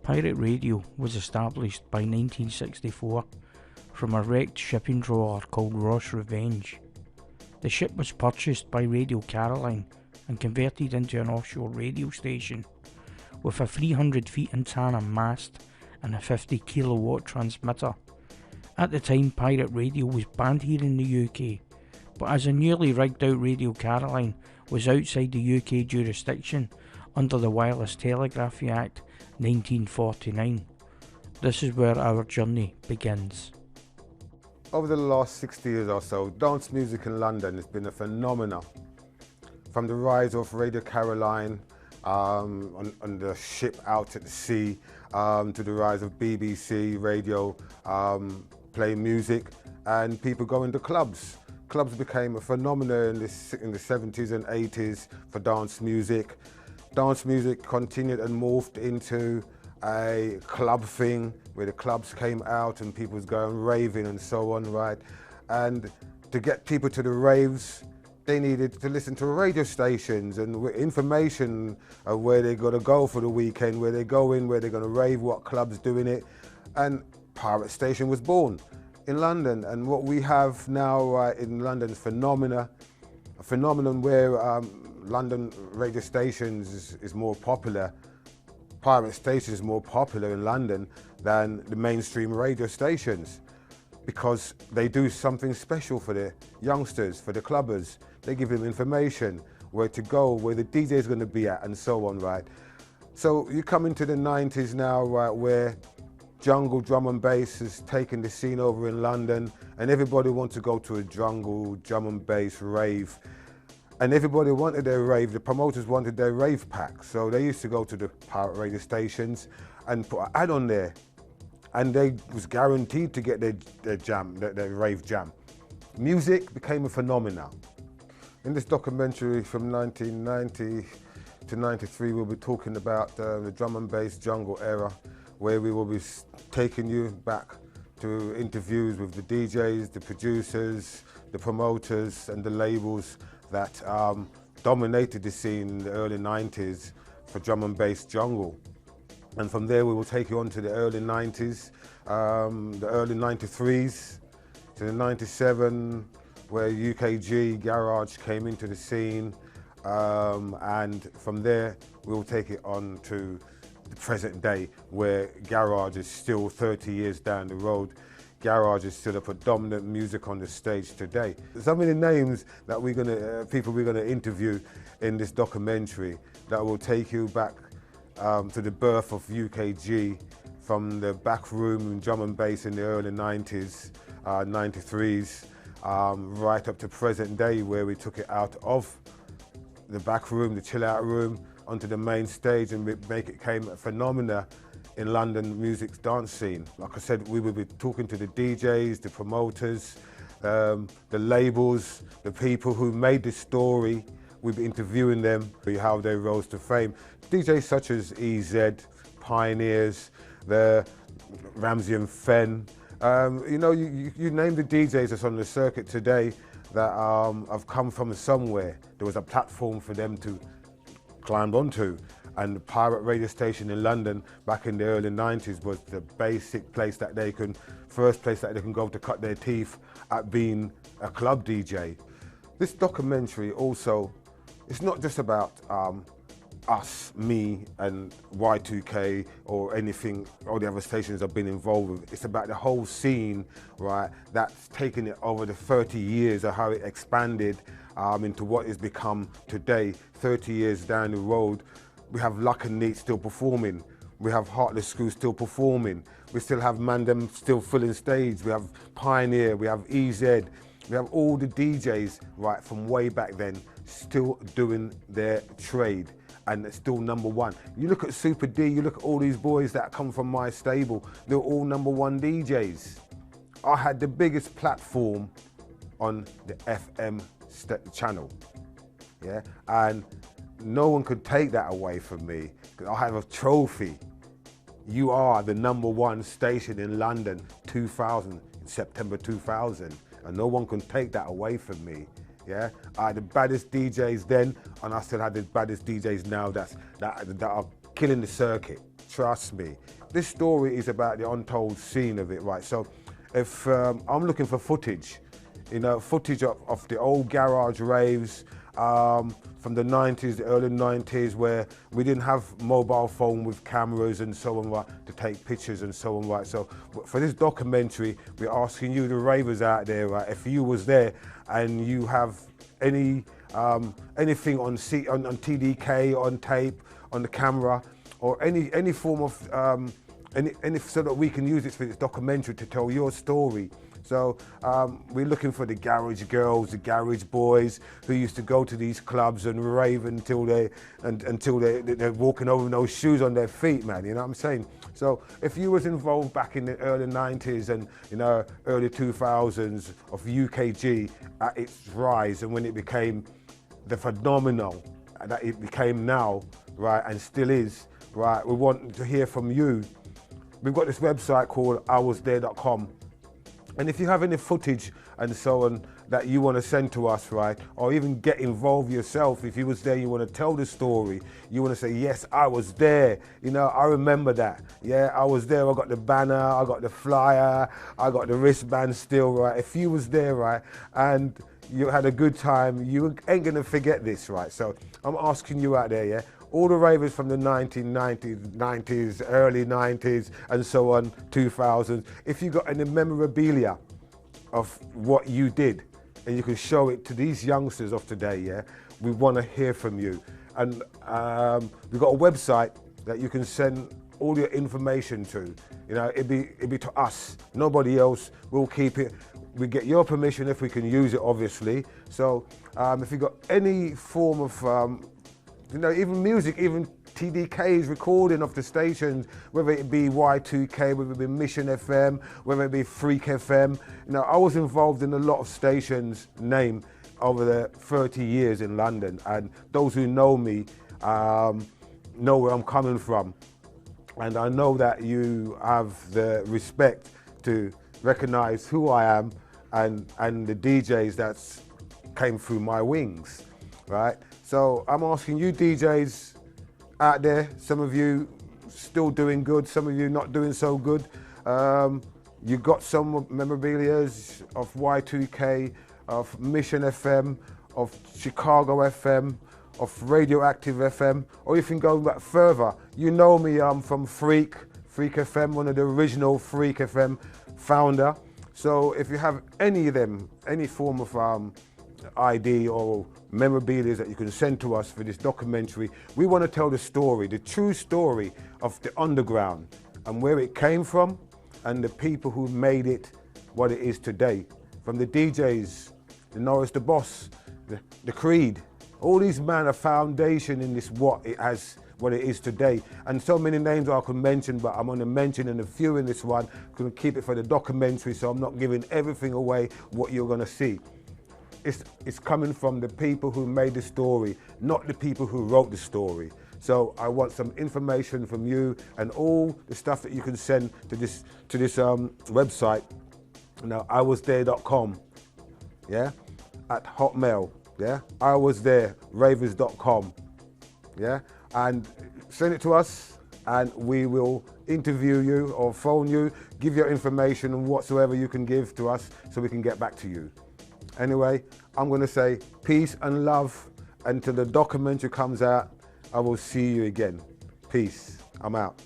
Pirate radio was established by 1964 from a wrecked shipping trawler called Ross Revenge. The ship was purchased by Radio Caroline and converted into an offshore radio station with a 300 feet antenna mast and a 50 kilowatt transmitter. At the time, pirate radio was banned here in the UK, but as a newly rigged out Radio Caroline was outside the UK jurisdiction under the Wireless Telegraphy Act 1949, this is where our journey begins. Over the last 60 years or so, dance music in London has been a phenomenon. From the rise of Radio Caroline on the ship out at the sea, to the rise of BBC radio playing music, and people going to clubs. Clubs became a phenomenon in the 70s and 80s for dance music. Dance music continued and morphed into a club thing where the clubs came out and people was going raving and so on, right? And to get people to the raves, they needed to listen to radio stations and information of where they're going to go for the weekend, where they're going, where they're going to rave, what clubs doing it. And Pirate Station was born in London. And what we have now in London is a phenomenon where London radio stations is more popular. Pirate Station is more popular in London than the mainstream radio stations because they do something special for the youngsters, for the clubbers. They give them information, where to go, where the DJ is going to be at, and so on, right? So you come into the 90s now, right, where jungle drum and bass has taken the scene over in London, and everybody wants to go to a jungle drum and bass rave. And everybody wanted their rave, the promoters wanted their rave pack. So they used to go to the pirate radio stations and put an ad on there. And they was guaranteed to get their jam, their rave jam. Music became a phenomenon. In this documentary from 1990 to 93, we'll be talking about the drum and bass jungle era, where we will be taking you back to interviews with the DJs, the producers, the promoters and the labels that dominated the scene in the early 90s for drum and bass jungle. And from there we will take you on to the early 90s, the early 93s, to the 97, where UKG, Garage came into the scene, and from there we will take it on to the present day, where Garage is still 30 years down the road. Garage is still a predominant music on the stage today. Some of the names that people we're gonna interview in this documentary that will take you back to the birth of UKG, from the back room in drum and bass in the early 90s, 93s, right up to present day, where we took it out of the back room, the chill out room, onto the main stage, and make it became a phenomena in London music's dance scene. Like I said, we will be talking to the DJs, the promoters, the labels, the people who made this story. We'll be interviewing them, how they rose to fame. DJs such as EZ, Pioneers, the Ramsey and Fenn. You know, you name the DJs that's on the circuit today that have come from somewhere. There was a platform for them to climb onto. And the pirate radio station in London back in the early 90s was the basic place that first place that they can go to cut their teeth at being a club DJ. This documentary also, it's not just about us, me and Y2K or anything, all the other stations I've been involved with. It's about the whole scene, right, that's taken it over the 30 years of how it expanded into what it's become today, 30 years down the road. We have Luck and Neat still performing. We have Heartless Screw still performing. We still have Mandem still filling stage. We have Pioneer, we have EZ. We have all the DJs, right, from way back then, still doing their trade and still number one. You look at Super D, you look at all these boys that come from my stable, they're all number one DJs. I had the biggest platform on the FM channel, yeah? And no one could take that away from me, because I have a trophy. You are the number one station in London, 2000, September 2000, and no one can take that away from me. Yeah, I had the baddest DJs then, and I still have the baddest DJs now that are killing the circuit. trust me. This story is about the untold scene of it, right? So if I'm looking for footage, you know, footage of the old garage raves from the 90s, the early 90s, where we didn't have mobile phone with cameras and so on, right, to take pictures and so on, right? So for this documentary, we're asking you, the ravers out there, right, if you was there and you have any anything on TDK, on tape, on the camera, or any form of any so that we can use this for this documentary to tell your story. So we're looking for the garage girls, the garage boys who used to go to these clubs and rave until they're walking over with no shoes on their feet, man. You know what I'm saying? So if you was involved back in the early 90s and, you know, early 2000s of UKG at its rise, and when it became the phenomenal that it became now, right, and still is, right, we want to hear from you. We've got this website called iwasthere.com. And if you have any footage and so on that you want to send to us, right, or even get involved yourself, if you was there, you want to tell the story, you want to say, yes, I was there, you know, I remember that, yeah, I was there, I got the banner, I got the flyer, I got the wristband still, right, if you was there, right, and you had a good time, you ain't gonna forget this, right, so I'm asking you out there, yeah, all the ravers from the 1990s, early 90s, and so on, 2000s, if you got any memorabilia of what you did, and you can show it to these youngsters of today, yeah, we want to hear from you. And we've got a website that you can send all your information to. You know, it'd be to us, nobody else. We'll keep it. We get your permission if we can use it, obviously. So if you've got any form of you know, even music, even TDK's recording of the stations, whether it be Y2K, whether it be Mission FM, whether it be Freak FM. You know, I was involved in a lot of stations named over the 30 years in London, and those who know me know where I'm coming from. And I know that you have the respect to recognize who I am and the DJs that came through my wings, right? So I'm asking you DJs out there, some of you still doing good, some of you not doing so good. You got some memorabilias of Y2K, of Mission FM, of Chicago FM, of Radioactive FM, or you can go back further. You know me, I'm from Freak FM, one of the original Freak FM founder. So if you have any of them, any form of ID or memorabilia that you can send to us for this documentary, we want to tell the story, the true story of the underground and where it came from and the people who made it what it is today. From the DJs, the Norris the Boss, the Creed, all these men are foundation in this what it is today. And so many names I could mention, but I'm only mentioning a few in this one. I'm going to keep it for the documentary, so I'm not giving everything away what you're going to see. It's coming from the people who made the story, not the people who wrote the story. So I want some information from you and all the stuff that you can send to this website. Now, iwasthere.com, yeah, at Hotmail, yeah, iwasthere@ravers.com, yeah, and send it to us, and we will interview you or phone you, give your information and whatsoever you can give to us, so we can get back to you. Anyway, I'm going to say peace and love until the documentary comes out. I will see you again. Peace. I'm out.